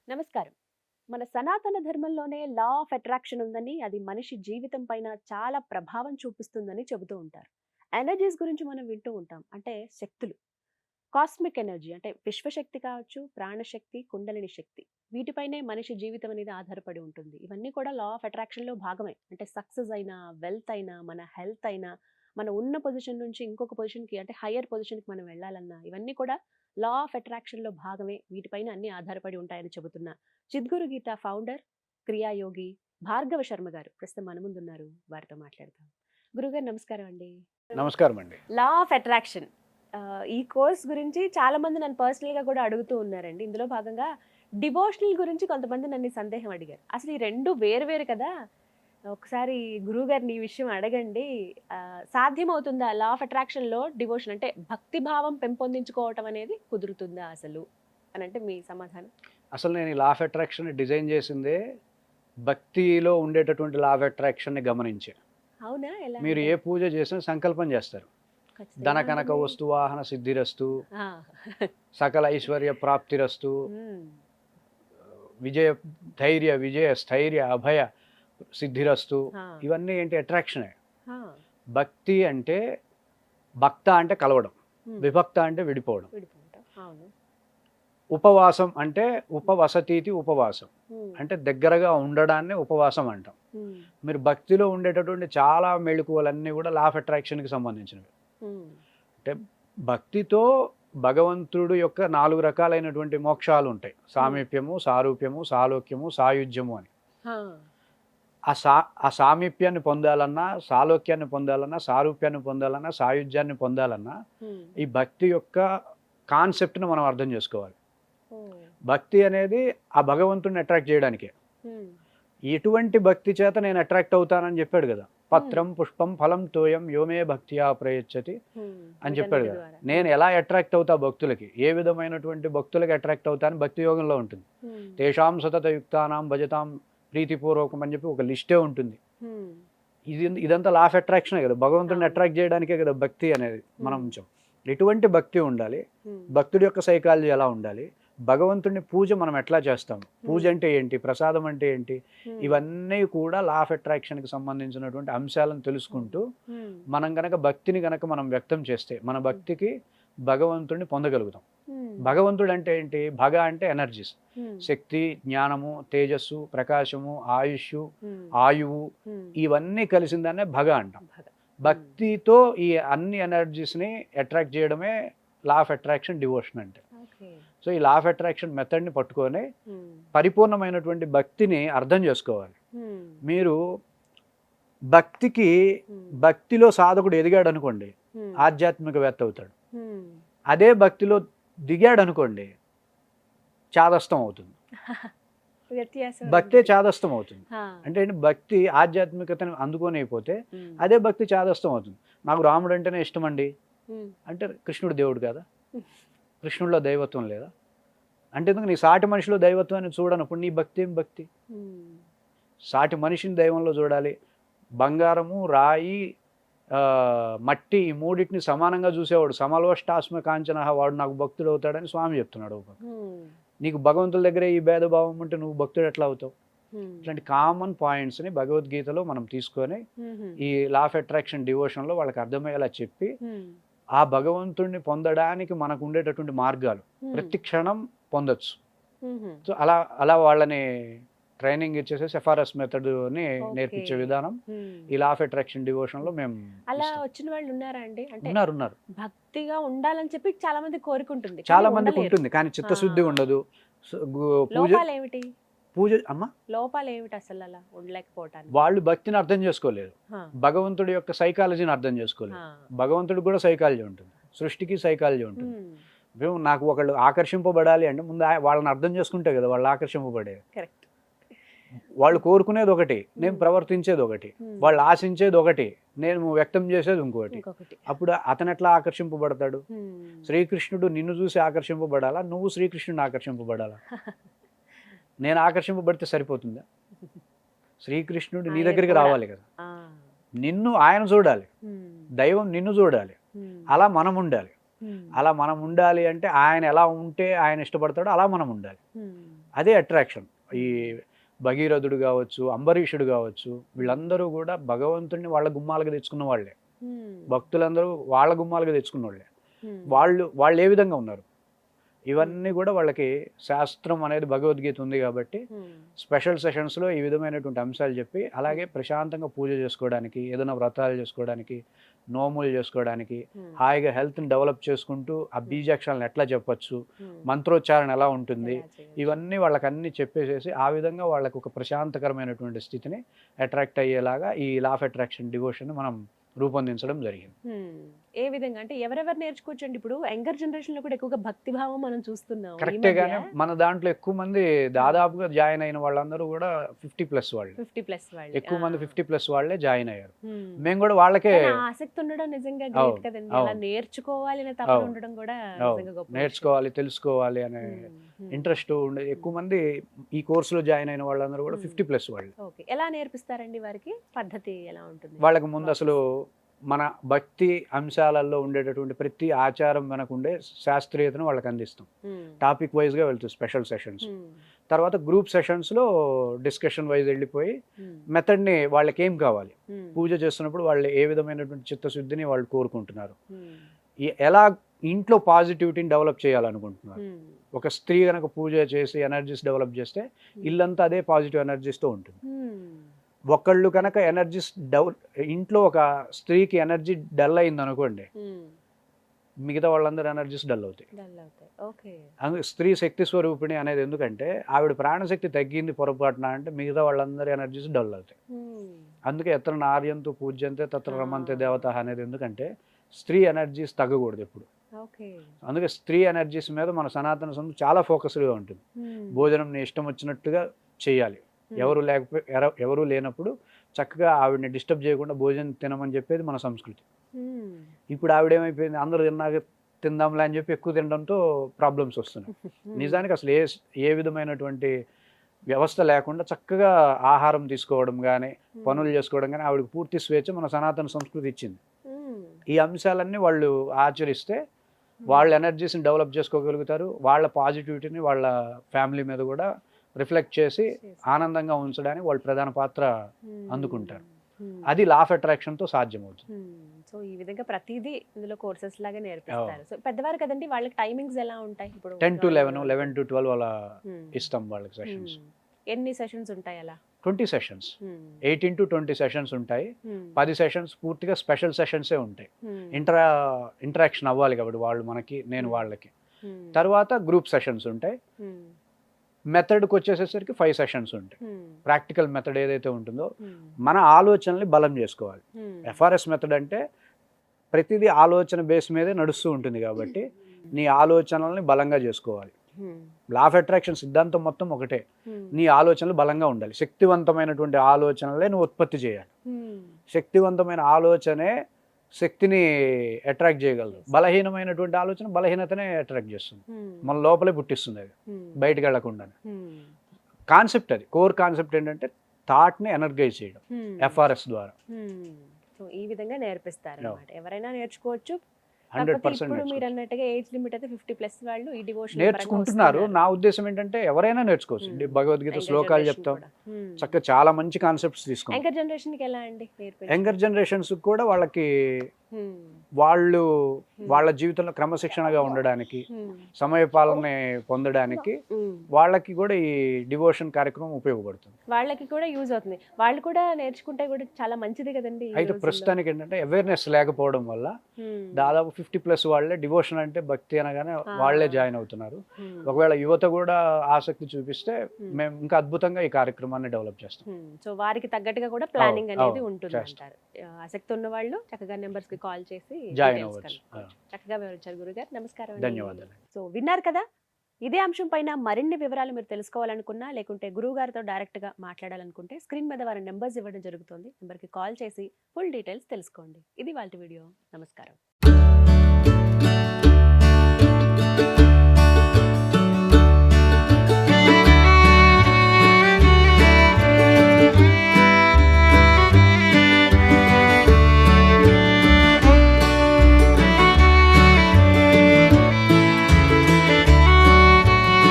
నమస్కారం. మన సనాతన ధర్మంలోనే లా ఆఫ్ అట్రాక్షన్ ఉందని, అది మనిషి జీవితం పైన చాలా ప్రభావం చూపిస్తుందని చెబుతూ ఉంటారు. ఎనర్జీస్ గురించి మనం వింటూ ఉంటాం. అంటే శక్తులు. కాస్మిక్ ఎనర్జీ అంటే విశ్వశక్తి కావచ్చు, ప్రాణశక్తి, కుండలిని శక్తి. వీటిపైనే మనిషి జీవితం అనేది ఆధారపడి ఉంటుంది. ఇవన్నీ కూడా లా ఆఫ్ అట్రాక్షన్‌లో భాగమే. అంటే సక్సెస్ అయినా, వెల్త్ అయినా, మన హెల్త్ అయినా, మనం ఉన్న పొజిషన్ నుంచి ఇంకొక పొజిషన్‌కి అంటే హైయర్ పొజిషన్‌కి మనం వెళ్ళాలన్నా, ఇవన్నీ కూడా లా ఆఫ్ అట్రాక్షన్‌లో భాగమే. వీటిపైన అన్నీ ఆధారపడి ఉంటాయని చెబుతున్న చిద్గురు గీత ఫౌండర్, క్రియాయోగి భార్గవ శర్మ గారు ప్రస్తుతం మన ముందున్నారు. వారితో మాట్లాడదాం. గురుగారు నమస్కారం అండి. నమస్కారం అండి. Law of attraction. ఈ కోర్స్ గురించి చాలామంది నన్ను పర్సనల్‌గా కూడా అడుగుతూ ఉన్నారండి. ఇందులో భాగంగా డివోషనల్ గురించి కొంతమంది నన్ను ఈ సందేహం అడిగారు. అసలు ఈ 2 వేరు వేరు కదా! ఒకసారి గురువుగారిని ఈ విషయం అడగండి. సాధ్యమవుతుందా లా ఆఫ్ అట్రాక్షన్‌లో డివోషన్ అంటే భక్తి భావం పెంపొందించుకోవటం అనేది కుదురుతుందా అసలు? అనంటే మీ సమాధానం? అసలు నేను ఈ లా ఆఫ్ అట్రాక్షన్‌ని డిజైన్ చేసిందే భక్తిలో ఉండేటటువంటి లా ఆఫ్ అట్రాక్షన్‌ని గమనించి. అవునా? ఎలా మీరు అంటే? ఏ పూజ చేసినా సంకల్పం చేస్తారు. ఖచ్చితంగా ధన కనక ఏముంటుంది? వస్తు వాహన సిద్ధిరస్తు, ఆ! సకల ఐశ్వర్య ప్రాప్తిరస్తు, హ్మ్. విజయ విజయ స్థైర్య అభయ సిద్ధిరస్తు. ఆ! ఇవన్నీ ఏంటి అట్రాక్షనే. ఆ! భక్తి అంటే భక్త అంటే కలవడం, హ్మ్. విభక్త అంటే విడిపోవడం. విడిపోవటం. అవును. ఉపవాసం అంటే ఉపవసతీతి ఉపవాసం. హ్మ్. అంటే దగ్గరగా ఉండడాన్నే ఉపవాసం అంటాం. హ్మ్. మీరు భక్తిలో ఉండేటటువంటి చాలా మెళకువలన్నీ కూడా లా ఆఫ్ అట్రాక్షన్‌కి సంబంధించినవి. హ్మ్. అంటే భక్తితో భగవంతుడు యొక్క 4 రకాలైనటువంటి మోక్షాలుంటాయి. హ్మ్. సామీప్యము, సారూప్యము, సాలోక్యము, సాయుజ్యము అని. ఆ! ఆ సా ఆ సామీప్యాన్ని పొందాలన్నా, సాలోక్యాన్ని పొందాలన్నా, సారూప్యాన్ని పొందాలన్నా, సాయుజ్యాన్ని పొందాలన్నా, హ్మ్. ఈ భక్తి యొక్క కాన్సెప్ట్‌ని మనం అర్థం చేసుకోవాలి. ఓహ్! భక్తి అనేది ఆ భగవంతుడిని అట్రాక్ట్ చేయడానికే. హ్మ్. ఎటువంటి భక్తి చేత నేను అట్రాక్ట్ అవుతానని చెప్పాడు కదా! హ్మ్. పత్రం, పుష్పం, ఫలం తోయం యోమే భక్త్యా ప్రయచ్చతి హ్మ్. అని చెప్పాడు వీటన్నిటి కదా! ద్వారా. నేను హ్మ్. ఎలా అట్రాక్ట్ అవుతా భక్తులకి, ఏ విధమైనటువంటి భక్తులకి అట్రాక్ట్ అవుతా అని భక్తి యోగంలో ఉంటుంది. హ్మ్. తేషాం సతతయుక్తానాం భజతాం ప్రీతిపూర్వకం అని చెప్పి ఒక లిస్టే ఉంటుంది. హ్మ్. ఇదంతా లా ఆఫ్ అట్రాక్షనే కదా! భగవంతుడిని అవును. అట్రాక్ట్ చేయడానికే కదా భక్తి అనేది మనం హ్మ్. ఉంచాం. ఎటువంటి భక్తి ఉండాలి? హ్మ్. భక్తుడి యొక్క సైకాలజీ ఎలా ఉండాలి? భగవంతుడిని పూజ మనం ఎట్లా చేస్తాం? పూజ హ్మ్. అంటే ఏంటి? ప్రసాదం అంటే ఏంటి? హ్మ్. ఇవన్నీ కూడా లా ఆఫ్ అట్రాక్షన్‌కి సంబంధించినటువంటి అంశాలను హ్మ్. తెలుసుకుంటూ, హ్మ్. మనం గనక భక్తిని గనక మనం వ్యక్తం చేస్తే, మన హ్మ్. భక్తికి భగవంతుడిని పొందగలుగుతాం. హ్మ్. భగవంతుడు అంటే ఏంటి? భగ అంటే ఎనర్జీస్. హ్మ్. శక్తి, జ్ఞానము, తేజస్సు, ప్రకాశము, ఆయుష్షు, హ్మ్. ఆయువు హ్మ్. ఇవన్నీ కలిసిందాన్నే భగ అంటాం. భగ. హ్మ్. భక్తితో ఈ అన్ని ఎనర్జీస్‌ని అట్రాక్ట్ చేయడమే లా ఆఫ్ అట్రాక్షన్, డివోషన్ అంటే. ఓకే. సో, ఈ లా ఆఫ్ అట్రాక్షన్ మెథడ్‌ని పట్టుకొని హ్మ్. పరిపూర్ణమైనటువంటి భక్తిని అర్థం చేసుకోవాలి. హ్మ్. మీరు భక్తికి హ్మ్. భక్తిలో సాధకుడు ఎదిగాడనుకోండి, హ్మ్. ఆధ్యాత్మికవేత్త అవుతాడు. హ్మ్. అదే భక్తిలో దిగాడనుకోండి, చాదస్తం అవుతుంది. వ్యత్యాసం భక్తే ఏంటి? చాదస్తం అవుతుంది. ఆ! అంటే ఏంటి, భక్తి ఆధ్యాత్మికతను అందుకోనైపోతే హ్మ్. అదే భక్తి చాదస్తం అవుతుంది. నాకు రాముడు అంటేనే ఇష్టమండి హ్మ్. అంటే కృష్ణుడు దేవుడు కాదా? కృష్ణుడిలో దైవత్వం లేదా? అంటే ఎందుకు నీ సాటి మనిషిలో దైవత్వాన్ని చూడనప్పుడు నీ భక్తి ఏం భక్తి? హ్మ్. సాటి మనిషిని దైవంలో చూడాలి. బంగారము, రాయి, మట్టి ఈ మూడిటిని సమానంగా చూసేవాడు. సమలోష్టాస్మ కాంచనః వాడు నాకు భక్తుడవుతాడని స్వామి చెప్తున్నాడు ఒక పక్క. హ్మ్. నీకు భగవంతుడి దగ్గరే ఈ భేదభావం ఉంటే నువ్వు భక్తుడు ఎట్లా అవుతావు? హ్మ్. ఇట్లాంటి కామన్ పాయింట్స్‌ని భగవద్గీతలో మనం తీసుకొని, హుహు. ఈ లా ఆఫ్ అట్రాక్షన్, డివోషన్‌లో వాళ్ళకి అర్థమయ్యేలా చెప్పి, హ్మ్. ఆ భగవంతుడిని పొందడానికి మనకు ఉండేటటువంటి మార్గాలు హ్మ్. ప్రతి క్షణం పొందొచ్చు. హుహు. సో, అలా అలా వాళ్ళని ట్రైనింగ్ ఇచ్చేసేసి ఎఫ్ఆర్ఎస్ మెథడ్‌ని ఓకే. నేర్పించే విధానం హ్మ్. ఈ లా ఆఫ్ అట్రాక్షన్, డివోషన్‌లో హ్మ్. మేము అలా ఇస్తాం. వచ్చిన వాళ్ళున్నారా అండి? అంటే ఉన్నారు. భక్తిగా ఉండాలని చెప్పి చాలా మందికి కోరికుంటుంది. కానీ చాలా ఉండలేరు. మందికుంటుంది. కానీ ఆ! చిత్తశుద్ధి ఉండదు. సో, పూజ లోపాలేమిటి? పూజ అమ్మ లోపాలేమిటసలలా ఉండలేకపోవటానికి? వాళ్ళు భక్తిని అర్థం చేసుకోలేరు. ఆ! భగవంతుడి యొక్క సైకాలజీని అర్థం చేసుకోలేరు. ఆ! భగవంతుడికి కూడా సైకాలజీ ఉంటుంది. సృష్టికి సైకాలజీ ఉంటుంది. హ్మ్. ఇప్పుడు నాకు ఒకళ్ళు ఆకర్షింపబడాలి అంటే ముందు వాళ్ళని అర్థం చేసుకుంటే కదా వాళ్ళు ఆకర్షింపబడేది. కరెక్ట్. వాళ్ళు హ్మ్. కోరుకునేదొకటి, నేను హ్మ్. ప్రవర్తించేదొకటి. హ్మ్. వాళ్ళు ఆశించేదొకటి, నేను వ్యక్తం చేసేది ఇంకోటి. ఇంకొకటి. అప్పుడు అతనెట్లా ఆకర్షింపబడతాడు? హ్మ్. శ్రీకృష్ణుడు నిన్ను చూసి ఆకర్షింపబడాలా? నువ్వు శ్రీకృష్ణుడిని ఆకర్షింపబడాలా? నేను ఆకర్షింపబడితే సరిపోతుందా? శ్రీకృష్ణుడు నీ ఆయన దగ్గరికి కూడా. రావాలి కదా! ఆ! నిన్ను ఆయన చూడాలి. హ్మ్. దైవం నిన్ను చూడాలి. హ్మ్. అలా మనముండాలి. హ్మ్. అలా మనం ఉండాలి అంటే ఆయన ఎలా ఉంటే ఆయన ఇష్టపడతాడో అలా మనం ఉండాలి. హ్మ్. అదే అట్రాక్షన్. ఈ భగీరథుడు కావచ్చు, అంబరీషుడు కావచ్చు, వీళ్ళందరూ కూడా భగవంతుడిని వాళ్ళ గుమ్మాలకు తెచ్చుకున్న వాళ్ళే. భక్తులందరూ వాళ్ళ గుమ్మాలకు తెచ్చుకున్న వాళ్ళే. వాళ్ళు ఏ విధంగా ఉన్నారు, ఇవన్నీ కూడా వాళ్ళకి శాస్త్రం అనేది భగవద్గీత ఉంది కాబట్టి స్పెషల్ సెషన్స్లో ఈ విధమైనటువంటి అంశాలు చెప్పి, అలాగే ప్రశాంతంగా పూజ చేసుకోవడానికి, ఏదైనా వ్రతాలు చేసుకోవడానికి, నోములు చేసుకోవడానికి, హాయిగా హెల్త్ని డెవలప్ చేసుకుంటూ ఆ బీజాక్షరాలను ఎట్లా చెప్పచ్చు, మంత్రోచ్చారణ ఎలా ఉంటుంది, ఇవన్నీ వాళ్ళకి అన్నీ చెప్పేసేసి ఆ విధంగా వాళ్ళకి ఒక ప్రశాంతకరమైనటువంటి స్థితిని అట్రాక్ట్ అయ్యేలాగా ఈ లా ఆఫ్ అట్రాక్షన్ డివోషన్ మనం రూపొందించడం జరిగింది. ఏ విధంగా అంటే ఎవరెవరు నేర్చుకోవచ్చండి? ఇప్పుడు యంగర్ జనరేషన్ లో కూడా ఎక్కువగా భక్తి భావం మనం చూస్తున్నాం ఈ కరెక్టే, మధ్య. కానీ మన దాంట్లో ఎక్కువ మంది దాదాపుగా జాయిన్ అయిన వాళ్ళందరూ కూడా 50+ వాళ్ళు. 50+ వాళ్ళు ఎక్కువ మంది 50+ వాళ్ళే జాయిన్ అయ్యారు. మేము కూడా వాళ్ళకే కానీ ఆ ఆసక్తి ఉండడం నిజంగా గ్రేట్ కదండి. అలా నేర్చుకోవాలి అనే తపన ఉండడం కూడా నిజంగా గొప్ప విషయం. నేర్చుకోవాలి, తెలుసుకోవాలి అనే ఇంట్రెస్ట్ ఉండే ఎక్కువ మంది ఈ కోర్సులో జాయిన్ అయిన వాళ్ళందరూ కూడా 50+ వాళ్ళు. ఓకే, ఎలా నేర్పిస్తారండి వారికి? పద్ధతి ఎలా ఉంటుంది? వాళ్ళకి ముందు అసలు మన భక్తి అంశాలలో ఉండేటటువంటి ప్రతి ఆచారం వెనక ఉండే శాస్త్రీయతను వాళ్ళకి అందిస్తాం. టాపిక్ వైజ్గా వెళ్తుంది స్పెషల్ సెషన్స్. తర్వాత గ్రూప్ సెషన్స్లో డిస్కషన్ వైజ్ వెళ్ళిపోయి మెథడ్ని వాళ్ళకి ఏం కావాలి, పూజ చేస్తున్నప్పుడు వాళ్ళు ఏ విధమైనటువంటి చిత్తశుద్ధిని వాళ్ళు కోరుకుంటున్నారు, ఎలా ఇంట్లో పాజిటివిటీని డెవలప్ చేయాలనుకుంటున్నారు. ఒక స్త్రీ కనుక పూజ చేసి ఎనర్జీస్ డెవలప్ చేస్తే ఇల్లంతా అదే పాజిటివ్ ఎనర్జీస్తో ఉంటుంది. ఒకళ్ళు కనుక ఎనర్జీస్ ఇంట్లో ఒక స్త్రీకి ఎనర్జీ డల్ అయింది అనుకోండి, మిగతా వాళ్ళందరూ ఎనర్జీస్ డల్ అవుతాయి. అందుకే స్త్రీ శక్తి స్వరూపిణి అనేది ఎందుకంటే ఆవిడ ప్రాణశక్తి తగ్గింది పొరపాటున అంటే మిగతా వాళ్ళందరూ ఎనర్జీస్ డల్ అవుతాయి. అందుకే ఎత్ర నార్యంతో పూజ్యంతే తత్ర రమంతే దేవత అనేది ఎందుకంటే స్త్రీ ఎనర్జీస్ తగ్గకూడదు ఎప్పుడు. అందుకే స్త్రీ ఎనర్జీస్ మీద మన సనాతన సంస్కృతి చాలా ఫోకస్డ్గా ఉంటుంది. భోజనం నీ ఇష్టం వచ్చినట్టుగా చేయాలి, ఎవరు లేనప్పుడు చక్కగా ఆవిడని డిస్టర్బ్ చేయకుండా భోజనం తినమని చెప్పేది మన సంస్కృతి. ఇప్పుడు ఆవిడేమైపోయింది, అందరూ తిన్నాక తిందాంలే అని చెప్పి ఎక్కువ తినడంతో ప్రాబ్లమ్స్ వస్తున్నాయి. నిజానికి అసలు ఏ విధమైనటువంటి వ్యవస్థ లేకుండా చక్కగా ఆహారం తీసుకోవడం కానీ పనులు చేసుకోవడం కానీ ఆవిడకి పూర్తి స్వేచ్ఛ మన సనాతన సంస్కృతి ఇచ్చింది. ఈ అంశాలన్నీ వాళ్ళు ఆచరిస్తే వాళ్ళ ఎనర్జీస్ని డెవలప్ చేసుకోగలుగుతారు. వాళ్ళ పాజిటివిటీని వాళ్ళ ఫ్యామిలీ మీద కూడా రిఫ్లెక్ట్ చేసి ఆనందంగా ఉంచడానికి వాళ్ళు ప్రధాన పాత్ర అందుకుంటారు. అది లా ఆఫ్ అట్రాక్షన్తో సాధ్యమవుతుంది. సో ఈ విధంగా ప్రతిదీ ఇందులో కోర్సెస్ లాగా నేర్పిస్తారు. సో పెద్దవారు కదండి, వాళ్ళకి టైమింగ్స్ ఎలా ఉంటాయి? ఇప్పుడు 10 to 11, 11 to 12 అలా ఇస్తాం వాళ్ళకి సెషన్స్. ఎన్ని సెషన్స్ ఉంటాయి అలా? 20 సెషన్స్, 18 to 20 సెషన్స్ ఉంటాయి. 10 సెషన్స్ పూర్తిగా స్పెషల్ సెషన్సే ఉంటాయి. ఇంటరాక్షన్ అవ్వాలి కాబట్టి వాళ్ళు మనకి, నేను వాళ్ళకి. తర్వాత గ్రూప్ సెషన్స్ ఉంటాయి. మెథడ్కి వచ్చేసేసరికి 5 సెషన్స్ ఉంటాయి. ప్రాక్టికల్ మెథడ్ ఏదైతే ఉంటుందో మన ఆలోచనల్ని బలం చేసుకోవాలి. FRS మెథడ్ అంటే ప్రతిదీ ఆలోచన బేస్ మీదే నడుస్తూ ఉంటుంది కాబట్టి నీ ఆలోచనల్ని బలంగా చేసుకోవాలి. లా ఆఫ్ అట్రాక్షన్ సిద్ధాంతం మొత్తం ఒకటే, నీ ఆలోచనలు బలంగా ఉండాలి. శక్తివంతమైనటువంటి ఆలోచనలే నువ్వు ఉత్పత్తి చేయాలి. శక్తివంతమైన ఆలోచనే శక్తిని అట్రాక్ట్ చేయగలదు. బలహీనమైనటువంటి ఆలోచన బలహీనతనే అట్రాక్ట్ చేస్తుంది, మన లోపలే పుట్టిస్తుంది, అది బయటకు వెళ్లకుండా. కాన్సెప్ట్ అది, కోర్ కాన్సెప్ట్ ఏంటంటే థాట్ని ఎనర్గైజ్ చేయడం FRS ద్వారా. సో ఈ విధంగా నేర్పిస్తారు అన్నమాట. ఎవరైనా నేర్చుకోవచ్చు. 100% ఇప్పుడు మీరు అన్నట్టుగా ఏజ్ లిమిట్ అయితే 50+ వాళ్ళు ఈ డివోషన్ నేర్చుకుంటున్నారు. నా ఉద్దేశం ఏంటంటే ఎవరైనా నేర్చుకోవచ్చు. భగవద్గీత శ్లోకాలు చెప్తాం, చక్కగా చాలా మంచి కాన్సెప్ట్స్ తీసుకుంటాం. యంగర్ జనరేషన్ కి ఎలా అండి? యంగర్ జనరేషన్స్ కూడా వాళ్ళకి వాళ్ళు వాళ్ళ జీవితంలో క్రమశిక్షణగా ఉండడానికి, సమయపాలన పొందడానికి వాళ్ళకి కూడా ఈ డివోషన్ కార్యక్రమం ఉపయోగపడుతుంది. వాళ్ళకి కూడా యూజ్ అవుతుంది. వాళ్ళు కూడా నేర్చుకుంటే కూడా చాలా మంచిది కదండి. అయితే ప్రస్తుతానికి ఏంటంటే అవేర్నెస్ లేకపోవడం వల్ల దాదాపు 50+ వాళ్ళే డివోషన్ అంటే భక్తి అనగానే వాళ్ళే జాయిన్ అవుతున్నారు. ఒకవేళ యువత కూడా ఆసక్తి చూపిస్తే మేము ఇంకా అద్భుతంగా ఈ కార్యక్రమాన్ని డెవలప్ చేస్తాం. సో వారికి తగ్గట్టుగా కూడా ప్లానింగ్ అనేది ఉంటుంది అంటారు. ఆసక్తి ఉన్న వాళ్ళు చక్కగా నెంబర్స్ కి కాల్ చేసి జాయిన్ అవ్వచ్చు. చక్కగా వివరించారు గురుగారు. నమస్కారం. ధన్యవాదాలు. సో విన్నారు కదా, ఇదే అంశం పైన మరిన్ని వివరాలు మీరు తెలుసుకోవాలనుకున్నా లేకుంటే గురువు గారితో డైరెక్ట్ గా మాట్లాడాలనుకుంటే స్క్రీన్ మీద వారి నెంబర్స్ ఇవ్వడం జరుగుతుంది. నెంబర్కి కాల్ చేసి ఫుల్ డీటెయిల్స్ తెలుసుకోండి. ఇది వాళ్ళ వీడియో. నమస్కారం.